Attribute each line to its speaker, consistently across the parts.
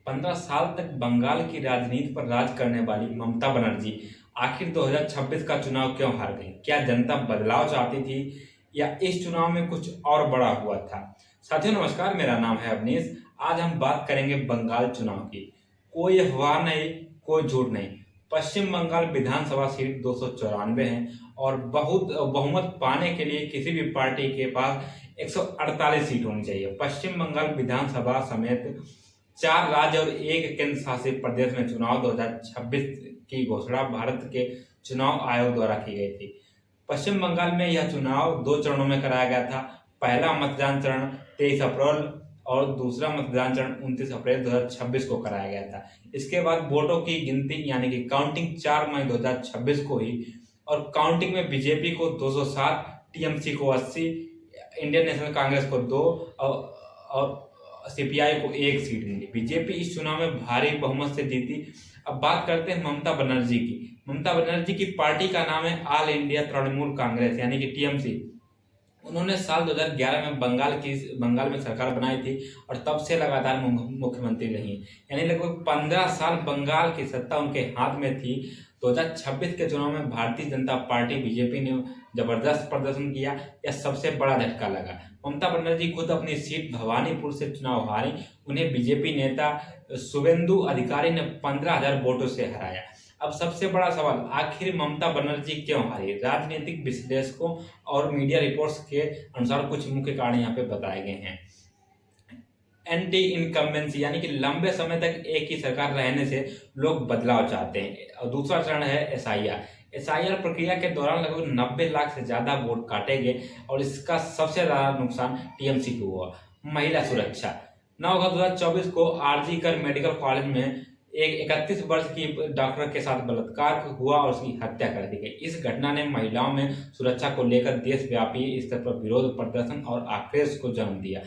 Speaker 1: 15 साल तक बंगाल की राजनीति पर राज करने वाली ममता बनर्जी आखिर 2026 का चुनाव क्यों हार गई? क्या जनता बदलाव चाहती थी या इस चुनाव में कुछ और बड़ा हुआ था? साथियों नमस्कार, मेरा नाम है अवनीश। आज हम बात करेंगे बंगाल चुनाव की। कोई अफवाह नहीं, कोई झूठ नहीं। पश्चिम बंगाल विधानसभा सीट 294 है और बहुत बहुमत पाने के लिए किसी भी पार्टी के पास 148 सीट होनी चाहिए। पश्चिम बंगाल विधानसभा समेत 4 राज्य और एक केंद्र शासित प्रदेश में चुनाव 2026 की घोषणा भारत के चुनाव आयोग द्वारा की गई थी। पश्चिम बंगाल में यह चुनाव 2 चरणों में कराया गया था। पहला मतदान चरण 23 अप्रैल और दूसरा मतदान चरण 29 अप्रैल 2026 को कराया गया था। इसके बाद वोटों की गिनती यानी कि काउंटिंग 4 मई 2026 को हुई और काउंटिंग में बीजेपी को 207, टीएमसी को 80, इंडियन नेशनल कांग्रेस को 2 और सीपीआई को 1 सीट मिली। बीजेपी इस चुनाव में भारी बहुमत से जीती। अब बात करते हैं ममता बनर्जी की। ममता बनर्जी की पार्टी का नाम है ऑल इंडिया तृणमूल कांग्रेस यानी कि टीएमसी। उन्होंने साल 2011 में बंगाल में सरकार बनाई थी और तब से लगातार मुख्यमंत्री रही, यानी लगभग 15 साल बंगाल की सत्ता उनके हाथ में थी। 2026 के चुनाव में भारतीय जनता पार्टी बीजेपी ने जबरदस्त प्रदर्शन किया। यह सबसे बड़ा झटका लगा। ममता बनर्जी खुद अपनी सीट भवानीपुर से चुनाव हारी। उन्हें बीजेपी नेता शुभेंदु अधिकारी ने 15,000 वोटों से हराया। अब सबसे बड़ा सवाल, आखिर ममता बनर्जी क्यों हारी? राजनीतिक विश्लेषकों और मीडिया रिपोर्ट्स के अनुसार कुछ मुख्य कारण यहाँ पे बताए गए हैं। एंटी इनकम्बेंसी यानी कि लंबे समय तक एक ही सरकार रहने से लोग बदलाव चाहते हैं। और दूसरा चरण है एसआईआर प्रक्रिया के दौरान लगभग 90 लाख से ज्यादा वोट काटे गए और इसका सबसे ज्यादा नुकसान टीएमसी को हुआ। महिला सुरक्षा, 9 अगस्त 2024 को आरजी कर मेडिकल कॉलेज में एक 31 वर्ष की डॉक्टर के साथ बलात्कार हुआ और उसकी हत्या कर दी गई। इस घटना ने महिलाओं में सुरक्षा को लेकर देशव्यापी स्तर पर विरोध प्रदर्शन और आक्रोश को जन्म दिया।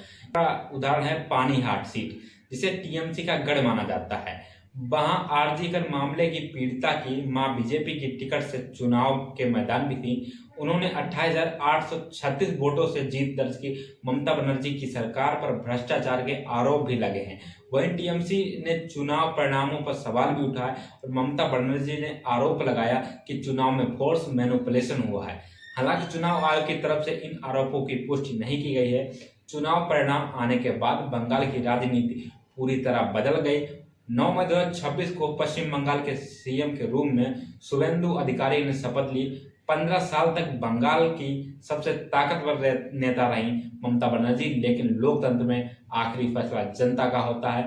Speaker 1: उदाहरण है पानीहाट सीट, जिसे टीएमसी का गढ़ माना जाता है। वहां आरजी कर मामले की पीड़िता की मां बीजेपी की टिकट से चुनाव के मैदान में थी। उन्होंने 28,836 वोटों से जीत दर्ज की। ममता बनर्जी की सरकार पर भ्रष्टाचार के आरोप भी लगे हैं। वहीं टीएमसी ने चुनाव परिणामों पर सवाल भी उठाए और ममता बनर्जी ने आरोप लगाया कि चुनाव में फोर्स मैनिपुलेशन हुआ है। हालांकि चुनाव आयोग की तरफ से इन आरोपों की पुष्टि नहीं की गई है। चुनाव परिणाम आने के बाद बंगाल की राजनीति पूरी तरह बदल गई। 9 मई 2026 को पश्चिम बंगाल के सीएम के रूप में शुभेंदु अधिकारी ने शपथ ली। 15 साल तक बंगाल की सबसे ताकतवर नेता रही ममता बनर्जी, लेकिन लोकतंत्र में आखिरी फैसला जनता का होता है।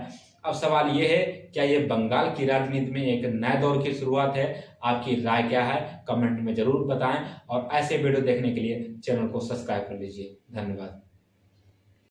Speaker 1: अब सवाल यह है, क्या ये बंगाल की राजनीति में एक नए दौर की शुरुआत है? आपकी राय क्या है? कमेंट में जरूर बताएं और ऐसे वीडियो देखने के लिए चैनल को सब्सक्राइब कर लीजिए। धन्यवाद।